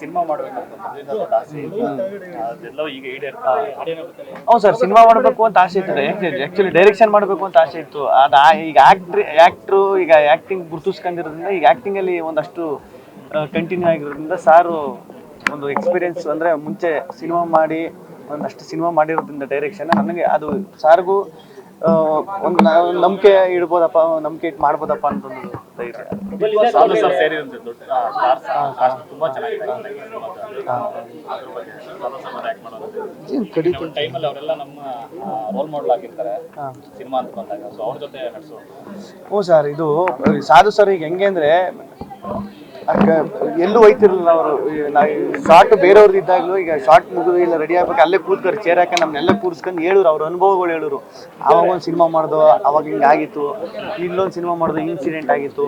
Cinema ಮಾಡಬೇಕು ಅಂತ ಆಸೆ ಅದೆಲ್ಲ ಈಗ ಹೌದು ಸರ್, ಸಿನಿಮಾ ಮಾಡಬೇಕು ಅಂತ ಆಸೆ ಇತ್ತು. ಆಕ್ಚುಲಿ ಡೈರೆಕ್ಷನ್ ಮಾಡಬೇಕು ಅಂತ ಆಸೆ ಇತ್ತು. ಅದು ಈಗ ಆಕ್ಟ್ರು ಈಗ ಆಕ್ಟಿಂಗ್ ಗುರುತಿಸ್ಕೊಂಡಿರೋದ್ರಿಂದ ಈಗ ಆಕ್ಟಿಂಗ್ ಅಲ್ಲಿ ಒಂದಷ್ಟು ಕಂಟಿನ್ಯೂ ಆಗಿರೋದ್ರಿಂದ ಸಾರು ಒಂದು ಎಕ್ಸ್ಪೀರಿಯನ್ಸ್ ಅಂದ್ರೆ ಮುಂಚೆ ಸಿನಿಮಾ ಮಾಡಿ ಒಂದಷ್ಟು ಸಿನಿಮಾ ಮಾಡಿರೋದ್ರಿಂದ ಡೈರೆಕ್ಷನ್ ನನಗೆ ಅದು ಸಾರ್ಗೂ ಒಂದು ನಂಬಿಕೆ ಇಡ್ಬೋದಪ್ಪ, ನಂಬಿಕೆ ಇಟ್ಟು ಮಾಡ್ಬೋದಪ್ಪ ಅಂತ ಒಂದು ಧೈರ್ಯ. ಹ್ಞೂ ಸರ್, ಇದು ಸಾಧು ಸರ್ ಈಗ ಹೆಂಗೆ ಅಂದ್ರೆ ಎಲ್ಲೂ ಹೋಯ್ತಿರಲಿಲ್ಲ ಅವರು. ಶಾರ್ಟ್ ಬೇರೆಯವ್ರದ್ದು ಇದ್ದಾಗಲೂ ಈಗ ಶಾರ್ಟ್ ಮುಗಿದು ಇಲ್ಲ ರೆಡಿ ಆಗ್ಬೇಕು ಅಲ್ಲೇ ಕೂತ್ಕೊಂಡು ಚೇರ್ ಹಾಕಿ ನಮ್ಮನ್ನೆಲ್ಲ ಕೂರಿಸ್ಕೊಂಡು ಹೇಳೋರು, ಅವ್ರ ಅನುಭವಗಳು ಹೇಳೋರು. ಆವಾಗ ಒಂದು ಸಿನಿಮಾ ಮಾಡ್ದು, ಅವಾಗ ಹಿಂಗೆ ಆಗಿತ್ತು, ಇಲ್ಲೊಂದು ಸಿನಿಮಾ ಮಾಡ್ದು, ಇನ್ಸಿಡೆಂಟ್ ಆಗಿತ್ತು,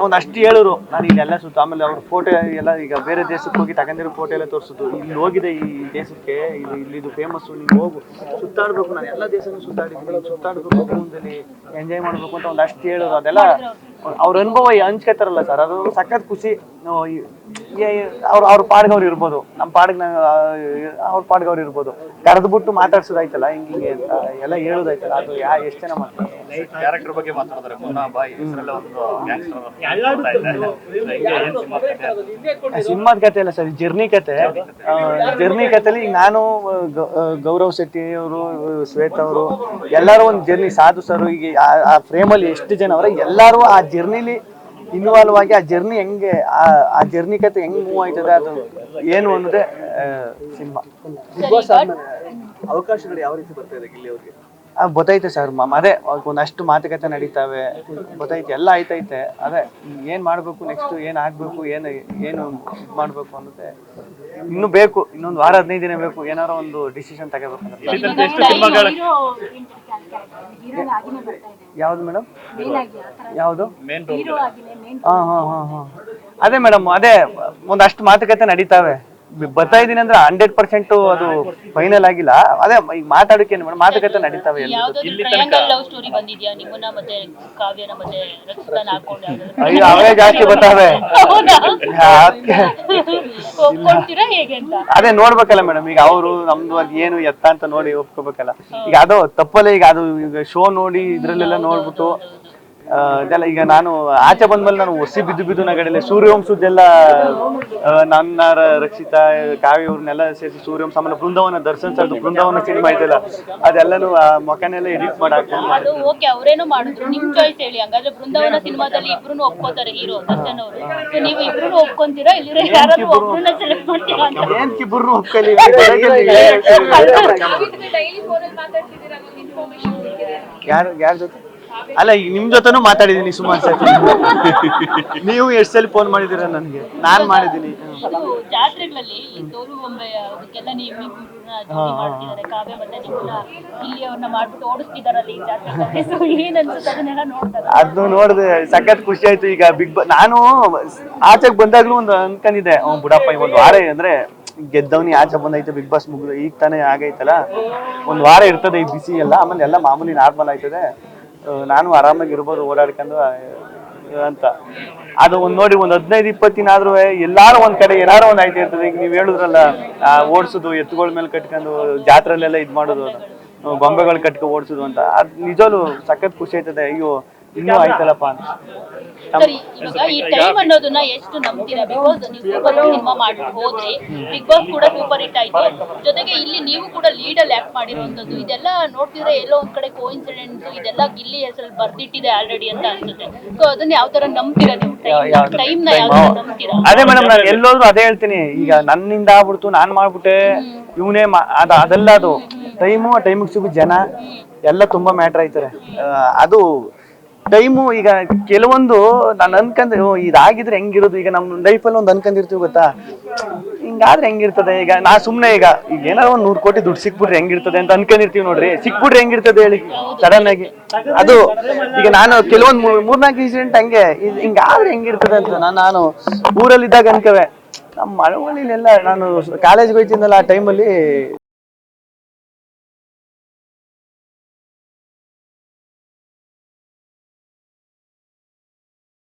ಒಂದು ಅಷ್ಟು ಹೇಳೋರು. ನಾನು ಇಲ್ಲೆಲ್ಲ ಸುತ್ತ ಆಮೇಲೆ ಅವ್ರ ಫೋಟೋ ಎಲ್ಲ ಈಗ ಬೇರೆ ದೇಶಕ್ಕೆ ಹೋಗಿ ತಗೊಂಡಿರೋ ಫೋಟೋ ಎಲ್ಲ ತೋರಿಸಿದ್ರು. ಇಲ್ಲಿ ಹೋಗಿದೆ ಈ ದೇಶಕ್ಕೆ, ಇಲ್ಲಿದು ಫೇಮಸ್ಸು, ನೀವು ಹೋಗು ಸುತ್ತಾಡಬೇಕು, ನಾನು ಎಲ್ಲ ದೇಶನೂ ಸುತ್ತಾಡಿದ್ದೀನಿ, ಸುತ್ತಾಡಬೇಕು, ಜೀವನದಲ್ಲಿ ಎಂಜಾಯ್ ಮಾಡಬೇಕು ಅಂತ ಒಂದು ಅಷ್ಟು ಹೇಳೋರು. ಅದೆಲ್ಲ ಅವ್ರ ಅನುಭವ ಹಂಚ್ಕೊತಾರಲ್ಲ ಸರ್, ಅದು ಸಖತ್ ಖುಷಿ. ಅವ್ರ ಪಾಡ್ಗೆ ಅವ್ರು ಇರ್ಬೋದು, ನಮ್ಮ ಪಾಡ್ಗೆ ಅವ್ರ ಪಾಡ್ಗೆ ಅವ್ರು ಇರ್ಬೋದು. ಕರೆದ್ಬಿಟ್ಟು ಮಾತಾಡ್ಸೋದಾಯ್ತಲ್ಲ ಹಿಂಗೆ ಅಂತ ಎಲ್ಲ ಹೇಳೋದಾಯ್ತಲ್ಲ, ಅದು ಎಷ್ಟು ಜನ ಮಾತಾಡ್ತಾರೆ. ಕ್ಯಾರೆಕ್ಟರ್ ಬಗ್ಗೆ ಮಾತಾಡಿದ್ರೆ ಸಿನಿಮಾದ ಕತೆ ಅಲ್ಲ ಸರ್, ಜರ್ನಿ ಕತೆ. ಜರ್ನಿ ಕತೆಲಿ ಈಗ ನಾನು, ಗೌರವ್ ಶೆಟ್ಟಿ ಅವರು, ಶ್ವೇತಾ ಅವರು ಎಲ್ಲರೂ ಒಂದು ಜರ್ನಿ. ಸಾಧು ಸರ್ ಈಗ ಆ ಫ್ರೇಮಲ್ಲಿ ಎಷ್ಟು ಜನ ಅವರ ಎಲ್ಲರೂ ಆ ಜರ್ನಿಲಿ ಇನ್ವಾಲ್ವ್ ಆಗಿ ಆ ಜರ್ನಿ ಹೆಂಗೆ ಆ ಜರ್ನಿ ಕತೆ ಹೆಂಗ್ ಮೂವ್ ಆಯ್ತದೆ ಅದು ಏನು ಅನ್ನೋದೇ ಸಿನಿಮಾ. ಅವಕಾಶಗಳು ಯಾವ ರೀತಿ ಬರ್ತಾ ಇದೆ ಗಿಲ್ಲಿ ಅವ್ರಿಗೆ? ಗೊತ್ತೈತೆ ಸರ್, ಅದೇ ಒಂದಷ್ಟು ಮಾತುಕತೆ ನಡೀತಾವೆ, ಗೊತ್ತೈತೆ, ಎಲ್ಲ ಆಯ್ತೈತೆ. ಅದೇ ಏನ್ ಮಾಡ್ಬೇಕು, ನೆಕ್ಸ್ಟ್ ಏನ್ ಆಗ್ಬೇಕು, ಏನು ಮಾಡ್ಬೇಕು ಅನ್ನೋದೇ ಇನ್ನು ಬೇಕು. ಇನ್ನೊಂದು ವಾರ 15 ದಿನ ಬೇಕು, ಏನಾರ ಒಂದು ಡಿಸಿಷನ್ ತಗೋಬೇಕು. ಯಾವ್ದು ಮೇಡಮ್, ಯಾವ್ದು? ಅದೇ ಮೇಡಮ್, ಅದೇ ಒಂದಷ್ಟು ಮಾತುಕತೆ ನಡೀತಾವೆ. ಬರ್ತಾ ಇದೀನಿ ಅಂದ್ರೆ 100% ಅದು ಫೈನಲ್ ಆಗಿಲ್ಲ. ಅದೇ ಈಗ ಮಾತಾಡೋಕೆ ಮಾತುಕತೆ ನಡೀತಾವೆ. ಅವೇ ಜಾಸ್ತಿ ಬರ್ತಾವೆ. ಅದೇ ನೋಡ್ಬೇಕಲ್ಲ ಮೇಡಮ್, ಈಗ ಅವರು ನಮ್ದು ಅದು ಏನು ಎತ್ತ ಅಂತ ನೋಡಿ ಒಪ್ಕೋಬೇಕಲ್ಲ. ಈಗ ಅದು ತಪ್ಪಲ್ಲ, ಈಗ ಅದು ಈಗ ಶೋ ನೋಡಿ ಇದ್ರಲ್ಲೆಲ್ಲ ನೋಡ್ಬಿಟ್ಟು ಇದೆಲ್ಲ. ಈಗ ನಾನು ಆಚೆ ಬಂದ್ಮೇಲೆ ನಾನು ಹೊಸಿ ಬಿದ್ದು ನಗಡೆಲ್ಲ ಸೂರ್ಯವಂಶದ್ದೆಲ್ಲ ನನ್ನ ರಕ್ಷಿತಾ ಕಾವ್ಯ ಅವ್ರನ್ನೆಲ್ಲ ಸೇರಿಸಿ ಸೂರ್ಯವಂಶ, ಆಮೇಲೆ ಬೃಂದಾವನ ದರ್ಶನ್ ಸರ್ದು ಬೃಂದಾವನ ಸಿನಿಮಾ ಐತಲ್ಲ, ಅದೆಲ್ಲನೂ ಮೊಕನೆಲ್ಲ ಎಡಿಟ್ ಮಾಡಾಕ ಅವರೇನು ಮಾಡಿದ್ರು. ನಿಮ್ ಚಾಯ್ಸ್ ಹೇಳಿ. ಹಂಗಾದ್ರೆ ಬೃಂದಾವನ ಸಿನಿಮಾದಲ್ಲಿ ಇಬ್ರು ಒಪ್ಕೋತಾರೆ, ಹೀರೋ ದರ್ಶನ್ ಅವರು. ನೀವು ಇಬ್ರು ಒಪ್ಕೊಂತೀರಾ, ಇಲ್ಲಿ ಯಾರಾದ್ರೂ ಒಬ್ರನ್ನ ಸೆಲೆಕ್ಟ್ ಮಾಡ್ತೀರಾ ಅಂತ? ಏನ್ ಇಬ್ರು ಒಪ್ಕೊಳ್ಳಿ. ಯಾರ ಜೊತೆ ಅಲ್ಲ, ಈಗ ನಿಮ್ ಜೊತೆನೂ ಮಾತಾಡಿದೀನಿ ಸುಮಾರು ಸತಿ. ನೀವು ಎಷ್ಟು ಸಲ ಫೋನ್ ಮಾಡಿದೀರ ನನ್ಗೆ? ನಾನ್ ಮಾಡಿದೀನಿ. ಜಾತ್ರೆಗಳಲ್ಲಿ ತೋಲು ಗೊಂಬೆ ಅದಕ್ಕೆಲ್ಲ ನೀವು ಕಾವ್ಯ ಮತ್ತೆ ಇಲ್ಲಿಯವ್ರನ್ನ ಮಾಡ್ಬಿಟ್ಟು ಓಡಿಸ್ತಿದಾರಲ್ಲ ಈ ಜಾತ್ರೆ, ಏನ್ ಅನ್ಸುತ್ತೆ ಅದನ್ನೆಲ್ಲ ನೋಡ್ತಾರೆ? ಅದನ್ನು ನೋಡಿದೆ, ಸಖತ್ ಖುಷಿ ಆಯ್ತು. ಈಗ ನಾನು ಆಚೆಗೆ ಬಂದಾಗ್ಲೂ ಒಂದು ಅನ್ಕೊಂಡಿದ್ದೆ, ಬುಡಪ್ಪ ಒಂದು ವಾರ ಅಂದ್ರೆ ಗೆದ್ದವನಿ ಆಚೆ ಬಂದೈತೆ, ಬಿಗ್ ಬಾಸ್ ಮುಗಿದು ಈಗ ತಾನೇ ಆಗೈತಲ್ಲ, ಒಂದ್ ವಾರ ಇರ್ತದೆ ಈ ಬಿಸಿ ಎಲ್ಲ, ಆಮೇಲೆ ಎಲ್ಲ ಮಾಮೂಲಿ ನಾರ್ಮಲ್ ಆಯ್ತದೆ, ನಾನು ಆರಾಮಾಗಿ ಇರ್ಬೋದು ಓಡಾಡ್ಕೊಂಡು ಅಂತ. ಅದು ನೋಡಿ ಒಂದು 15-20 ದಿನ ಆದ್ರೂ ಎಲ್ಲಾರು ಒಂದ್ ಕಡೆ ಏನಾರು ಒಂದ್ ಆಯ್ತು ಇರ್ತದೆ. ಈಗ ನೀವ್ ಹೇಳಿದ್ರಲ್ಲ, ಓಡಿಸೋದು, ಎತ್ತುಗಳ ಮೇಲೆ ಕಟ್ಕೊಂಡು ಜಾತ್ರೆಲೆಲ್ಲ ಇದ್ ಮಾಡೋದು, ಗೊಂಬೆಗಳು ಕಟ್ಕೊ ಓಡಿಸೋದು ಅಂತ, ಅದ್ ನಿಜವೂ ಸಖತ್ ಖುಷಿ ಆಯ್ತದೆ. ಅಯ್ಯೋ ಇನ್ನೂ ಆಯ್ತಲ್ಲಪ್ಪ ಅಂತ. ಈ ಟೈಮ್ ಅನ್ನೋದನ್ನ ಎಷ್ಟು ನಂಬ್ತೀರಾ? ಬಿಕಾಸ್ ನೀವು ಸೂಪರ್ ಸಿನಿಮಾ ಮಾಡ್ಬಿಟ್ಟು ಹೋದ್ರಿ, ಬಿಗ್ ಬಾಸ್ ಕೂಡ ಸೂಪರ್ ಹಿಟ್ ಆಯ್ತು, ಜೊತೆಗೆ ಇಲ್ಲಿ ನೀವು ಕೂಡ ಲೀಡ್ ಅಲ್ಲಿ ಆಕ್ಟ್ ಮಾಡಿರುವಂತದ್ದು, ಇದೆಲ್ಲ ನೋಡ್ತಿದ್ರೆ ಎಲ್ಲೋ ಒಂದ್ ಕಡೆ ಕೋಇನ್ಸಿಡೆಂಟ್, ಇದೆಲ್ಲ ಗಿಲ್ಲಿ ಹೆಸರಲ್ಲಿ ಬರ್ದಿಟ್ಟಿದೆ ಆಲ್ರೆಡಿ ಅಂತ ಅನ್ಸುತ್ತೆ. ಸೊ ಅದನ್ನ ಯಾವ ತರ ನಂಬ್ತೀರಾ ನೀವು? ಟೈಮ್ ನ ಯಾವ ತರ ನಂಬ್ತೀರಾ? ಅದೇ ಮೇಡಮ್, ನಾನು ಎಲ್ಲೋದ್ರು ಅದೇ ಹೇಳ್ತೀನಿ. ಈಗ ನನ್ನಿಂದ ಆಗ್ಬಿಡ್ತು, ನಾನ್ ಮಾಡ್ಬಿಟ್ಟೆ, ಇವನೇ ಅದೆಲ್ಲ ಅದು ಟೈಮಿಗೆ ಸಿಗು ಜನ ಎಲ್ಲ ತುಂಬಾ ಮ್ಯಾಟ್ರ್ ಆಯ್ತಾರೆ. ಅದು ಟೈಮು ಈಗ ಕೆಲವೊಂದು ನಾನು ಅನ್ಕೊಂಡ್ರೆ ಇದಾಗಿದ್ರೆ ಹೆಂಗಿರೋದು. ಈಗ ನಮ್ಮ ಲೈಫಲ್ಲಿ ಒಂದು ಅನ್ಕೊಂಡಿರ್ತೀವಿ ಗೊತ್ತಾ, ಹಿಂಗಾದ್ರೆ ಹೆಂಗಿರ್ತದೆ. ಈಗ ನಾ ಸುಮ್ಮನೆ ಈಗ ಏನಾದ್ರು ಒಂದು 100 ಕೋಟಿ ದುಡ್ಡು ಸಿಕ್ಬಿಟ್ರೆ ಹೆಂಗಿರ್ತದೆ ಅಂತ ಅನ್ಕೊಂಡಿರ್ತೀವಿ ನೋಡ್ರಿ. ಸಿಕ್ಬಿಟ್ರೆ ಹೆಂಗಿರ್ತದೆ ಹೇಳಿ ಸಡನ್ ಆಗಿ. ಅದು ಈಗ ನಾನು ಕೆಲವೊಂದು 3-4 ಇನ್ಸಿಡೆಂಟ್ ಹಂಗೆ ಹಿಂಗಾದ್ರೆ ಹೆಂಗಿರ್ತದೆ ಅಂತ ನಾನು ಊರಲ್ಲಿದ್ದಾಗ ಅನ್ಕವೆ. ನಮ್ಮ ಮಳವಳ್ಳಿಲೆಲ್ಲ ನಾನು ಕಾಲೇಜ್ಗೆ ಹೋಗ್ತಿದ್ದಲ್ಲ ಆ ಟೈಮಲ್ಲಿ